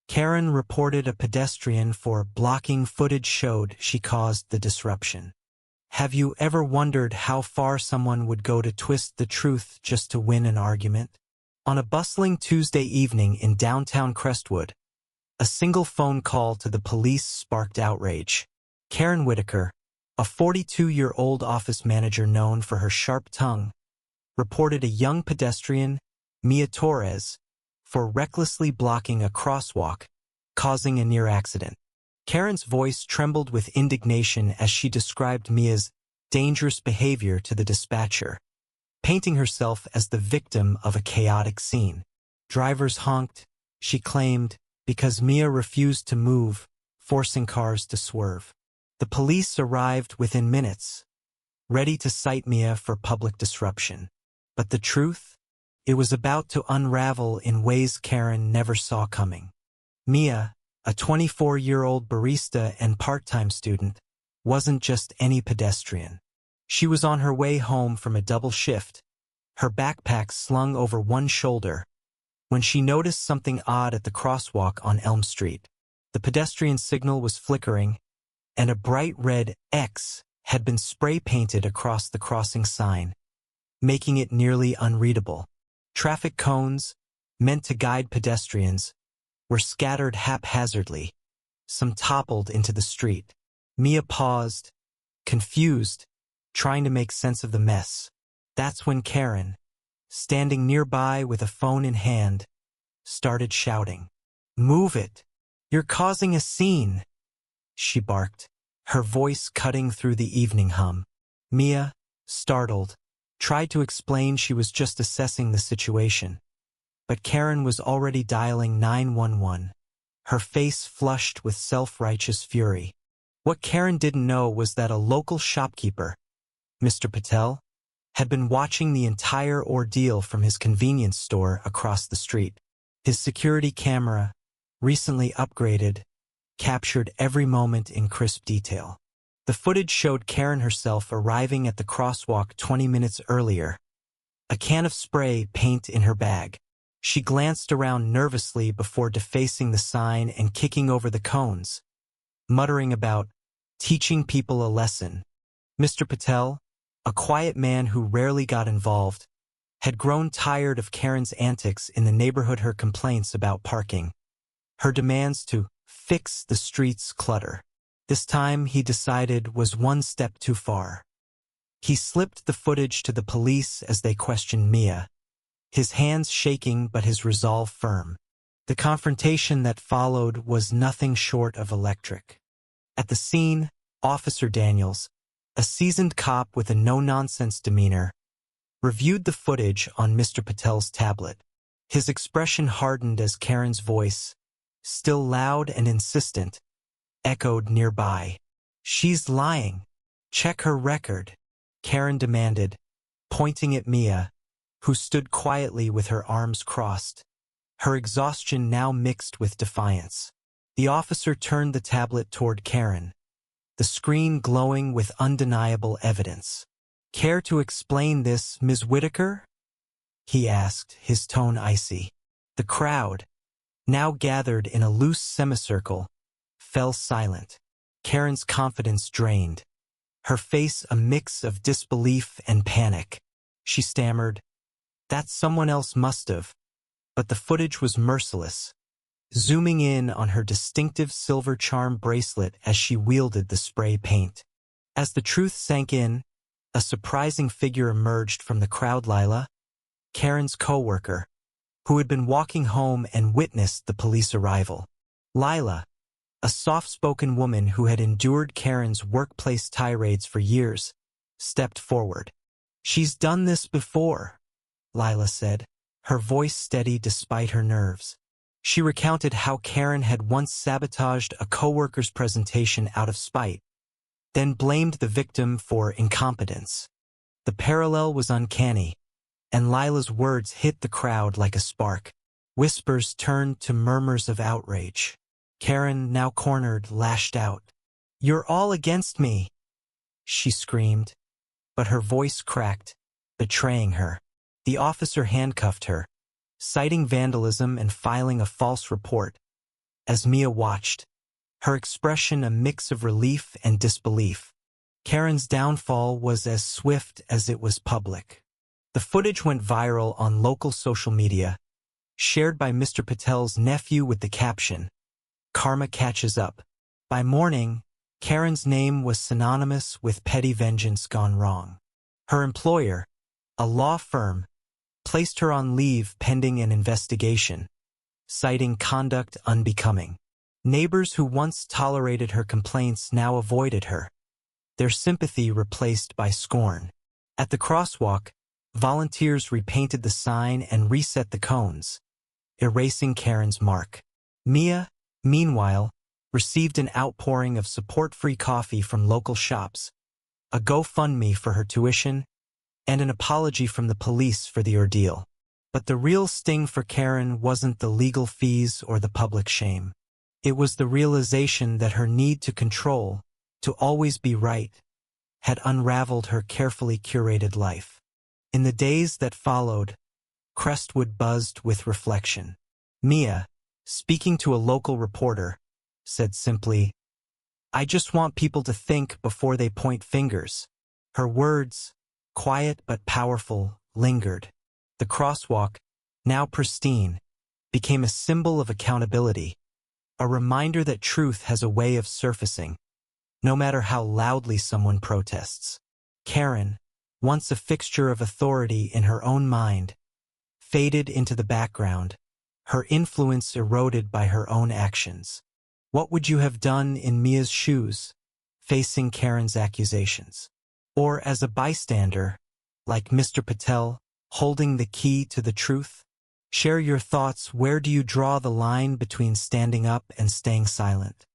Karen reported a pedestrian for blocking footage showed she caused the disruption. Have you ever wondered how far someone would go to twist the truth just to win an argument? On a bustling Tuesday evening in downtown Crestwood, a single phone call to the police sparked outrage. Karen Whitaker, a 42-year-old office manager known for her sharp tongue, reported a young pedestrian, Mia Torres, for recklessly blocking a crosswalk, causing a near accident. Karen's voice trembled with indignation as she described Mia's dangerous behavior to the dispatcher, painting herself as the victim of a chaotic scene. Drivers honked, she claimed, because Mia refused to move, forcing cars to swerve. The police arrived within minutes, ready to cite Mia for public disruption. But the truth? It was about to unravel in ways Karen never saw coming. Mia, a 24-year-old barista and part-time student, wasn't just any pedestrian. She was on her way home from a double shift, her backpack slung over one shoulder, when she noticed something odd at the crosswalk on Elm Street. The pedestrian signal was flickering, and a bright red X had been spray-painted across the crossing sign, making it nearly unreadable. Traffic cones, meant to guide pedestrians, were scattered haphazardly. Some toppled into the street. Mia paused, confused, trying to make sense of the mess. That's when Karen, standing nearby with a phone in hand, started shouting. "Move it! You're causing a scene!" she barked, her voice cutting through the evening hum. Mia, startled, tried to explain she was just assessing the situation. But Karen was already dialing 911, her face flushed with self-righteous fury. What Karen didn't know was that a local shopkeeper, Mr. Patel, had been watching the entire ordeal from his convenience store across the street. His security camera, recently upgraded, captured every moment in crisp detail. The footage showed Karen herself arriving at the crosswalk 20 minutes earlier, a can of spray paint in her bag. She glanced around nervously before defacing the sign and kicking over the cones, muttering about teaching people a lesson. Mr. Patel, a quiet man who rarely got involved, had grown tired of Karen's antics in the neighborhood, her complaints about parking, her demands to fix the street's clutter. This time, he decided, was one step too far. He slipped the footage to the police as they questioned Mia, his hands shaking but his resolve firm. The confrontation that followed was nothing short of electric. At the scene, Officer Daniels, a seasoned cop with a no-nonsense demeanor, reviewed the footage on Mr. Patel's tablet. His expression hardened as Karen's voice, still loud and insistent, echoed nearby. "She's lying. Check her record," Karen demanded, pointing at Mia, who stood quietly with her arms crossed, her exhaustion now mixed with defiance. The officer turned the tablet toward Karen, the screen glowing with undeniable evidence. "Care to explain this, Ms. Whitaker?" he asked, his tone icy. The crowd, now gathered in a loose semicircle, fell silent. Karen's confidence drained, her face a mix of disbelief and panic. She stammered, "That someone else must have." But the footage was merciless, zooming in on her distinctive silver charm bracelet as she wielded the spray paint. As the truth sank in, a surprising figure emerged from the crowd. Lila, Karen's co-worker, who had been walking home and witnessed the police arrival. Lila, a soft-spoken woman who had endured Karen's workplace tirades for years, stepped forward. "She's done this before," Lila said, her voice steady despite her nerves. She recounted how Karen had once sabotaged a coworker's presentation out of spite, then blamed the victim for incompetence. The parallel was uncanny, and Lila's words hit the crowd like a spark. Whispers turned to murmurs of outrage. Karen, now cornered, lashed out. "You're all against me," she screamed, but her voice cracked, betraying her. The officer handcuffed her, citing vandalism and filing a false report, as Mia watched, her expression a mix of relief and disbelief. Karen's downfall was as swift as it was public. The footage went viral on local social media, shared by Mr. Patel's nephew with the caption, "Karma catches up." By morning, Karen's name was synonymous with petty vengeance gone wrong. Her employer, a law firm, placed her on leave pending an investigation, citing conduct unbecoming. Neighbors who once tolerated her complaints now avoided her, their sympathy replaced by scorn. At the crosswalk, volunteers repainted the sign and reset the cones, erasing Karen's mark. Mia, meanwhile, received an outpouring of support-free coffee from local shops, a GoFundMe for her tuition, and an apology from the police for the ordeal. But the real sting for Karen wasn't the legal fees or the public shame. It was the realization that her need to control, to always be right, had unraveled her carefully curated life. In the days that followed, Crestwood buzzed with reflection. Mia, speaking to a local reporter, said simply, "I just want people to think before they point fingers." Her words, quiet but powerful, lingered. The crosswalk, now pristine, became a symbol of accountability, a reminder that truth has a way of surfacing, no matter how loudly someone protests. Karen, once a fixture of authority in her own mind, faded into the background, her influence eroded by her own actions. What would you have done in Mia's shoes, facing Karen's accusations? Or as a bystander, like Mr. Patel, holding the key to the truth? Share your thoughts. Where do you draw the line between standing up and staying silent?